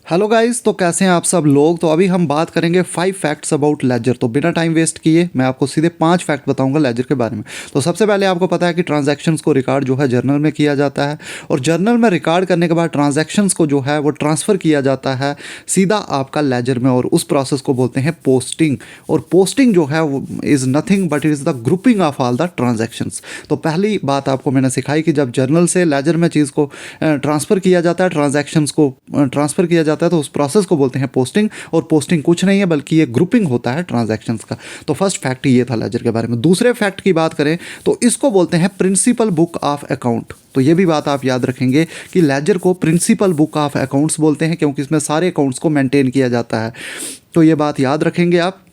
Hello guys, तो कैसे हैं आप सब लोग। तो अभी हम बात करेंगे 5 फैक्ट्स अबाउट लेजर। तो बिना टाइम वेस्ट किए मैं आपको सीधे 5 फैक्ट बताऊंगा लेजर के बारे में। तो सबसे पहले आपको पता है कि ट्रांजैक्शंस को रिकॉर्ड जो है जर्नल में किया जाता है, और जर्नल में रिकॉर्ड करने के बाद ट्रांजैक्शंस को जो है वो ट्रांसफ़र किया जाता है सीधा आपका लेजर में, और उस प्रोसेस को बोलते हैं पोस्टिंग। और पोस्टिंग जो है वो is nothing but it is the grouping of all the transactions. तो पहली बात आपको मैंने सिखाई कि जब जर्नल से लेजर में चीज़ को ट्रांसफ़र किया जाता है, ट्रांजैक्शंस को ट्रांसफ़र किया जाता है, तो उस प्रोसेस को बोलते हैं पोस्टिंग। और पोस्टिंग कुछ नहीं है बल्कि ये ग्रुपिंग होता है ट्रांजैक्शंस का। तो फर्स्ट फैक्ट ये था लेजर के बारे में। दूसरे फैक्ट की बात करें तो इसको बोलते हैं प्रिंसिपल बुक ऑफ अकाउंट। तो ये भी बात आप याद रखेंगे कि लेजर को प्रिंसिपल बुक ऑफ अकाउंट्स बोलते हैं, क्योंकि इसमें सारे अकाउंट्स को मेंटेन किया जाता है। तो ये बात याद रखेंगे आप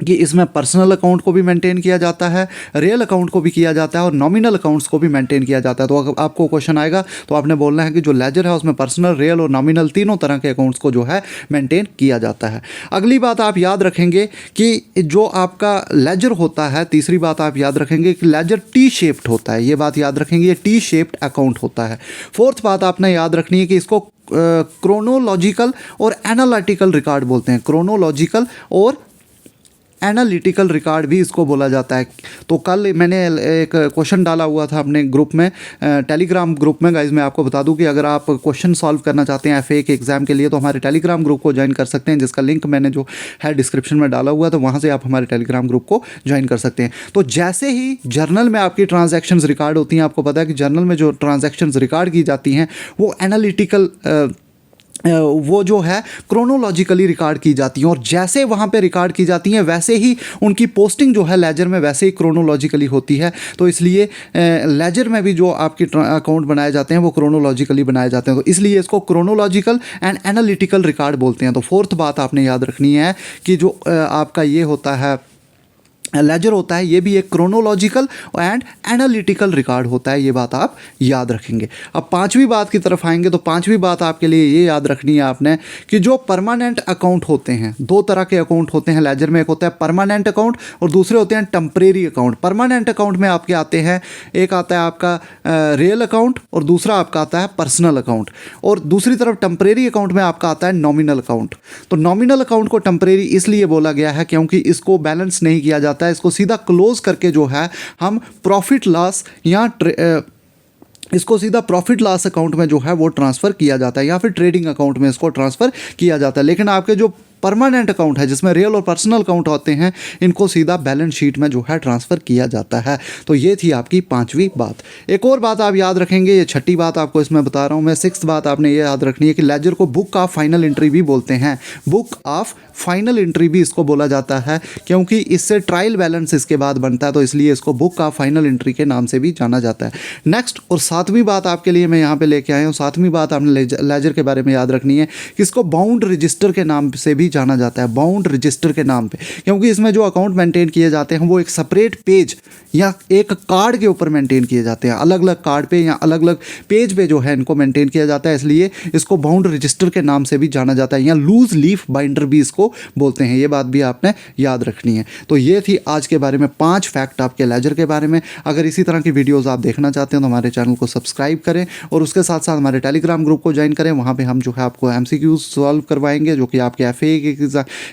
कि इसमें पर्सनल अकाउंट को भी मेंटेन किया जाता है, रियल अकाउंट को भी किया जाता है, और नॉमिनल अकाउंट्स को भी मेंटेन किया जाता है। तो अगर आपको क्वेश्चन आएगा तो आपने बोलना है कि जो लेजर है उसमें पर्सनल, रियल और नॉमिनल तीनों तरह के अकाउंट्स को जो है मेंटेन किया जाता है। अगली बात आप याद रखेंगे कि जो आपका लेजर होता है, तीसरी बात आप याद रखेंगे कि लेजर टी शेप्ड होता है। ये बात याद रखेंगे, ये टी शेप्ड अकाउंट होता है। फोर्थ बात आपने याद रखनी है कि इसको क्रोनोलॉजिकल और एनालिटिकल रिकॉर्ड बोलते हैं। क्रोनोलॉजिकल और एनालिटिकल रिकॉर्ड भी इसको बोला जाता है। तो कल मैंने एक क्वेश्चन डाला हुआ था अपने ग्रुप में, टेलीग्राम ग्रुप में। गाइज मैं आपको बता दूं कि अगर आप क्वेश्चन सॉल्व करना चाहते हैं एफए के एग्ज़ाम के लिए तो हमारे टेलीग्राम ग्रुप को ज्वाइन कर सकते हैं, जिसका लिंक मैंने जो है डिस्क्रिप्शन में डाला हुआ है। तो वहाँ से आप हमारे टेलीग्राम ग्रुप को ज्वाइन कर सकते हैं। तो जैसे ही जर्नल में आपकी ट्रांजैक्शंस रिकॉर्ड होती हैं, आपको पता है कि जर्नल में जो ट्रांजैक्शंस रिकॉर्ड की जाती हैं वो एनालिटिकल वो जो है क्रोनोलॉजिकली रिकॉर्ड की जाती हैं, और जैसे वहाँ पे रिकॉर्ड की जाती हैं वैसे ही उनकी पोस्टिंग जो है लेजर में वैसे ही क्रोनोलॉजिकली होती है। तो इसलिए लेजर में भी जो आपके अकाउंट बनाए जाते हैं वो क्रोनोलॉजिकली बनाए जाते हैं। तो इसलिए इसको क्रोनोलॉजिकल एंड एनालिटिकल रिकॉर्ड बोलते हैं। तो फोर्थ बात आपने याद रखनी है कि जो आपका ये होता है लेजर होता है, ये भी एक क्रोनोलॉजिकल एंड एनालिटिकल रिकॉर्ड होता है। ये बात आप याद रखेंगे। अब पांचवी बात की तरफ आएंगे। तो पांचवी बात आपके लिए ये याद रखनी है आपने कि जो परमानेंट अकाउंट होते हैं, दो तरह के अकाउंट होते हैं लेजर में। एक होता है परमानेंट अकाउंट और दूसरे होते हैं टेम्परेरी अकाउंट। परमानेंट अकाउंट में आपके आते हैं, एक आता है आपका रियल अकाउंट और दूसरा आपका आता है पर्सनल अकाउंट, और दूसरी तरफ टेम्परेरी अकाउंट में आपका आता है नॉमिनल अकाउंट। तो नॉमिनल अकाउंट को टेम्परेरी इसलिए बोला गया है क्योंकि इसको बैलेंस नहीं किया जाता है, इसको सीधा क्लोज करके जो है हम प्रॉफिट लॉस या इसको सीधा प्रॉफिट लॉस अकाउंट में जो है वो ट्रांसफ़र किया जाता है, या फिर ट्रेडिंग अकाउंट में इसको ट्रांसफ़र किया जाता है। लेकिन आपके जो परमानेंट अकाउंट है जिसमें रियल और पर्सनल अकाउंट होते हैं, इनको सीधा बैलेंस शीट में जो है ट्रांसफ़र किया जाता है। तो ये थी आपकी पांचवी बात। एक और बात आप याद रखेंगे, ये छठी बात आपको इसमें बता रहा हूँ मैं। सिक्स्थ बात आपने ये याद रखनी है कि लेजर को बुक ऑफ फाइनल एंट्री भी बोलते हैं। बुक ऑफ फाइनल एंट्री भी इसको बोला जाता है क्योंकि इससे ट्रायल बैलेंस इसके बाद बनता है, तो इसलिए इसको बुक ऑफ फाइनल एंट्री के नाम से भी जाना जाता है। नेक्स्ट और सातवीं बात आपके लिए मैं यहाँ पे लेके आया हूँ। सातवीं बात आपने लेजर के बारे में याद रखनी है कि इसको बाउंड रजिस्टर के नाम से भी जाना जाता है। बाउंड रजिस्टर के नाम पे, क्योंकि इसमें जो अकाउंट मेंटेन किए जाते हैं वो एक सेपरेट पेज या एक कार्ड के ऊपर मेंटेन किए जाते हैं। अलग अलग कार्ड पे या अलग अलग पेज पे जो है इनको मेंटेन किया जाता है, इसलिए इसको बाउंड रजिस्टर के नाम से भी जाना जाता है, या लूज लीफ बाइंडर भी इसको बोलते हैं। ये बात भी आपने याद रखनी है। तो ये थी आज के बारे में 5 फैक्ट आपके लेजर के बारे में। अगर इसी तरह की वीडियोस आप देखना चाहते हैं तो हमारे चैनल को सब्सक्राइब करें, और उसके साथ साथ हमारे टेलीग्राम ग्रुप को ज्वाइन करें। वहाँ पे हम जो है आपको MCQs सॉल्व करवाएंगे जो कि आपके FA के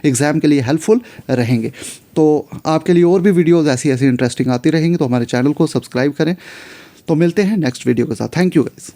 एग्ज़ाम के लिए हेल्पफुल रहेंगे। तो आपके लिए और भी वीडियोस ऐसी इंटरेस्टिंग आती रहेंगी, तो हमारे चैनल को सब्सक्राइब करें। तो मिलते हैं नेक्स्ट वीडियो के साथ। Thank you guys.